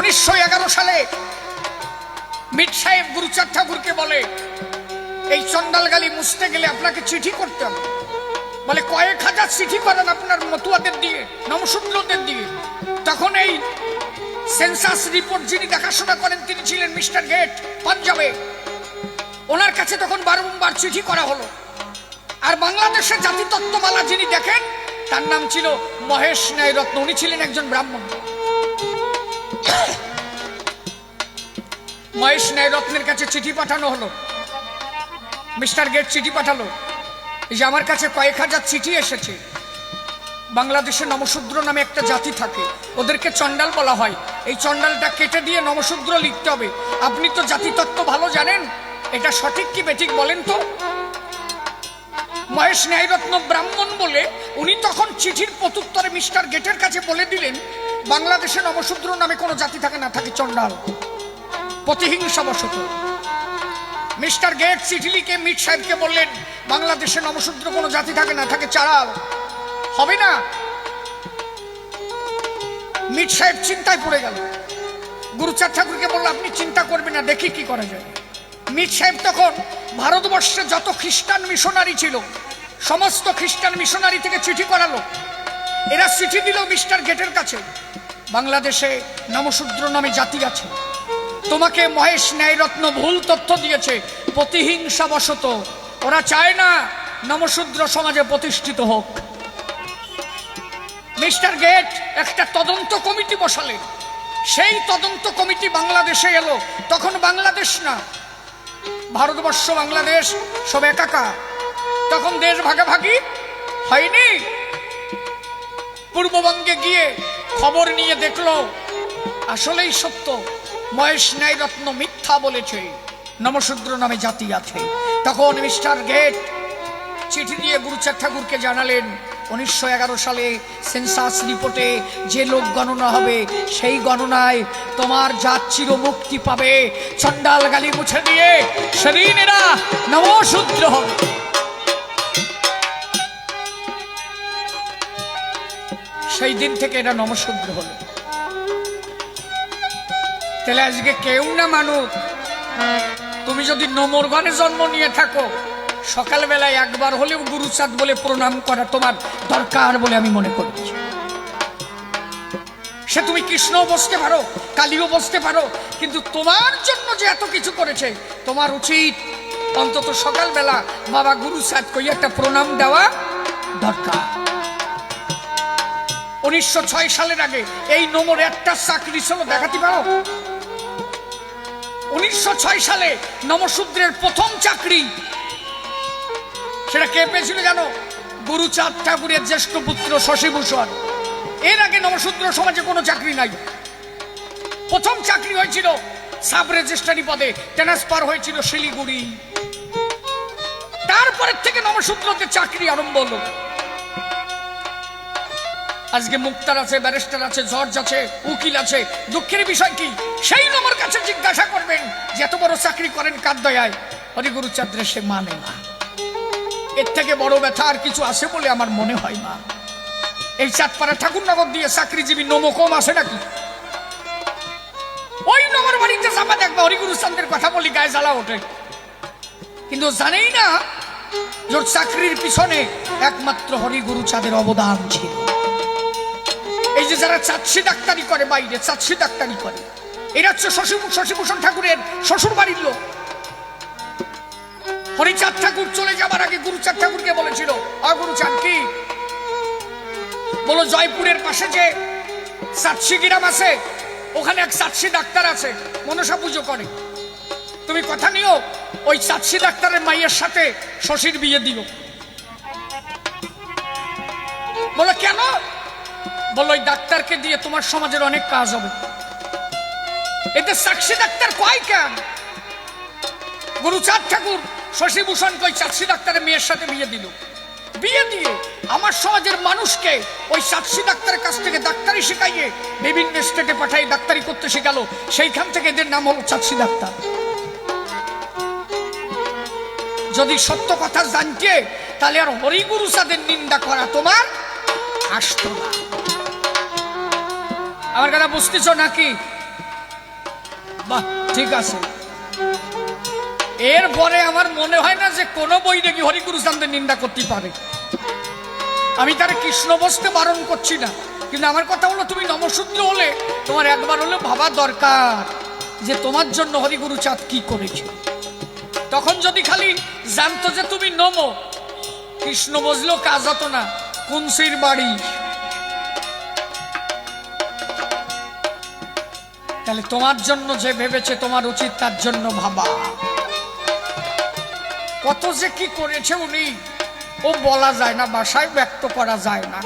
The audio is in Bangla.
1911 সালে মির সাহেব গুরুচাঁদ ঠাকুরকে বলে, এই চন্ডালগালি মুছতে গেলে আপনাকে চিঠি করতে হবে। বলে কয়েক হাজার চিঠি করেন আপনার মতুয়াদের দিয়ে, নমশূদ্রদের দিয়ে। তখন এই সেন্সাস রিপোর্ট যিনি দেখাশোনা করেন তিনি ছিলেন মিস্টার গেট, পাঞ্জাবে। ওনার কাছে তখন বারংবার চিঠি করা হলো। আর বাংলাদেশের জাতিতত্ত্বমালা যিনি দেখেন তার নাম ছিল মহেশ ন্যায়রত্ন। উনি ছিলেন একজন ব্রাহ্মণ। মহেশ ন্যায়রত্নের কাছে চিঠি পাঠানো হলো। মিস্টার গেট চিঠি পাঠালো যে আমার কাছে কয়েক হাজার চিঠি এসেছে। বাংলাদেশে নমশূদ্র নামে একটা জাতি থাকে, ওদেরকে চন্ডাল বলা হয়। এই চন্ডালটা কেটে দিয়ে নমশূদ্র লিখতে হবে। আপনি তো জাতিতত্ত্ব ভালো জানেন, এটা সঠিক কি বেঠিক বলেন তো? মহেশ ন্যায়রত্ন ব্রাহ্মণ বলে উনি তখন চিঠির প্রত্যুত্তরে মিস্টার গেটের কাছে বলে দিলেন, বাংলাদেশে নমশূদ্র নামে কোনো জাতি থাকে না, থাকে চন্ডাল, প্রতিহিংসাবশত। মিস্টার গেট চিঠি লিখে মির সাহেবকে বললেন, বাংলাদেশে নমশূদ্র কোনো জাতি থাকে না, থাকে চাড়াল, হবে না। মির সাহেব চিন্তায় পড়ে গেল। গুরুচাঁদ ঠাকুরকে বলল, আপনি চিন্তা করবেন না, দেখি কি করা যায়। মির সাহেব তখন ভারতবর্ষে যত খ্রিস্টান মিশনারি ছিল সমস্ত খ্রিস্টান মিশনারি থেকে চিঠি করালো। এরা চিঠি দিল মিস্টার গেটের কাছে, বাংলাদেশে নমশূদ্র নামে জাতি আছে, তোমাকে মহেশ ন্যায়রত্ন ভুল তথ্য দিয়েছে, প্রতিহিংসাবশত ওরা চায় না নমশূদ্র সমাজে প্রতিষ্ঠিত হোক। মিস্টার গেট একটা তদন্ত কমিটি বসালেন। সেই তদন্ত কমিটি বাংলাদেশে এলো। তখন বাংলাদেশ না, ভারতবর্ষ বাংলাদেশ সব একাকার। তখন দেশ ভাগাভাগি হয়নি। পূর্ববঙ্গে গিয়ে খবর নিয়ে দেখলো আসলেই সত্য, মহেশ ন্যায়রত্ন মিথ্যা বলেছে, নমশূদ্র নামে জাতি আছে। তখন মিস্টার গেট চিঠি দিয়ে গুরুচাঁদ ঠাকুরকে জানালেন, 1911 সালে সেন্সাস রিপোর্টে যে লোক গণনা হবে সেই গণনায় তোমার জাত চির মুক্তি পাবে। চন্ডাল গালি মুছে দিয়ে সেদিন এরা নমশূদ্র হবে। সেই দিন থেকে এরা নমশূদ্র হলো। তাহলে আজকে কেউ না মানুক, তুমি যদি নমরগণে জন্ম নিয়ে থাকো, সকালবেলায় একবার হলেও গুরুচাঁদ বলে প্রণাম করা তোমার দরকার বলে আমি মনে করছি। সে তুমি কৃষ্ণও বসতে পারো, কালীও বসতে পারো, কিন্তু তোমার জন্য যে এত কিছু করেছে তোমার উচিত অন্তত সকালবেলা বাবা গুরুচাঁদ কই একটা প্রণাম দেওয়া দরকার। 1906 সালের আগে এই নমর একটা চাকরি ছিল, দেখাতে পারো? 1906 সালে নমশূদ্রের প্রথম চাকরি সেটা কে পেয়েছিল জানো? গুরুচাঁদ ঠাকুরের জ্যেষ্ঠ পুত্র শশীভূষণ। এর আগে নমশূদ্র সমাজে কোনো চাকরি নাই। প্রথম চাকরি হয়েছিল সাব রেজিস্ট্রারি পদে, ট্রান্সফার হয়েছিল শিলিগুড়ি। তারপরের থেকে নমশূদ্রদের চাকরি আরম্ভ হলো। আজকে মুক্তার আছে, ব্যারিস্টার আছে, জজ আছে, উকিল আছে। দুঃখের বিষয় কি, সেই নম্বর কাছে জিজ্ঞাসা করবেন যে এত বড় চাকরি করেন কার দয়ায়? হরিগুরুচাঁদ্রের সে মানে না। এর থেকে বড় ব্যথা আর কিছু আছে বলে আমার মনে হয় না। এই চাঁদপাড়া ঠাকুরনগর দিয়ে চাকরিজীবী নম কম আছে নাকি? ওই নগর বাড়িতে চাপা দেখবে হরিগুরুচাঁদের কথা বলি গায়ে জ্বালা ওঠে, কিন্তু জানেই না জোর চাকরির পিছনে একমাত্র হরিগুরুচাঁদের অবদান ছিল। এই যে যারা চাচ্ছি ডাক্তারি করে, বাইরে চাচ্ছি ডাক্তারি করে, এরা হচ্ছে শশীভূষণ ঠাকুরের শ্বশুর বাড়ির লোক। হরিচাঁদ ঠাকুর চলে যাবার আগে গুরুচাঁদ ঠাকুরকে বলেছিল, গুরুচাঁদ কি বলো, জয়পুরের পাশে যে চাচ্ছি গ্রাম আছে ওখানে এক চাচ্ছি ডাক্তার আছে, মনসা পুজো করে, তুমি কথা নিও ওই চাচ্ছি ডাক্তারের মাইয়ের সাথে শশীর বিয়ে দিও। বলো কেন? বলো ওই ডাক্তারকে দিয়ে তোমার সমাজের অনেক কাজ হবে। এতে চাচ্ছি ডাক্তার কয় কেন? গুরুচাঁদ ঠাকুর শশীভূষণকে ওই চাচ্ছি ডাক্তারের মেয়ের সাথে বিয়ে দিল। বিয়ে দিয়ে আমার সমাজের মানুষকে ওই চাচ্ছি ডাক্তারের কাছ থেকে ডাক্তারি শেখাইয়ে বিভিন্ন স্টেটে পাঠাই ডাক্তারি করতে শেখালো। সেইখান থেকে এদের নাম হলো চাচ্ছি ডাক্তার। যদি সত্য কথা জানতে তাহলে আর হরিগুরুচাঁদের নিন্দা করা তোমার আসতো না। আমার কথা বুঝতেছ নাকি? বাহ, ঠিক আছে। এরপরে আমার মনে হয় না যে কোনো বই দেখি হরিগুরু চাঁদের নিন্দা করতে পারে। আমি তার কৃষ্ণ বসতে বারণ করছি না, কিন্তু আমার কথা হলো তুমি নমশূদ্র হলে তোমার একবার হলে ভাবা দরকার যে তোমার জন্য হরিগুরু চাঁদ কি করেছে। তখন যদি খালি জানতো যে তুমি নমো, কৃষ্ণ বসলেও কাজ হতো না। কুনসির বাড়ি, তাহলে তোমার জন্য যে ভেবেছে তোমার উচিত তার জন্য ভাবা। কত যে কি করেছে উনি, ও বলা যায় না, ভাষায় ব্যক্ত করা যায় না।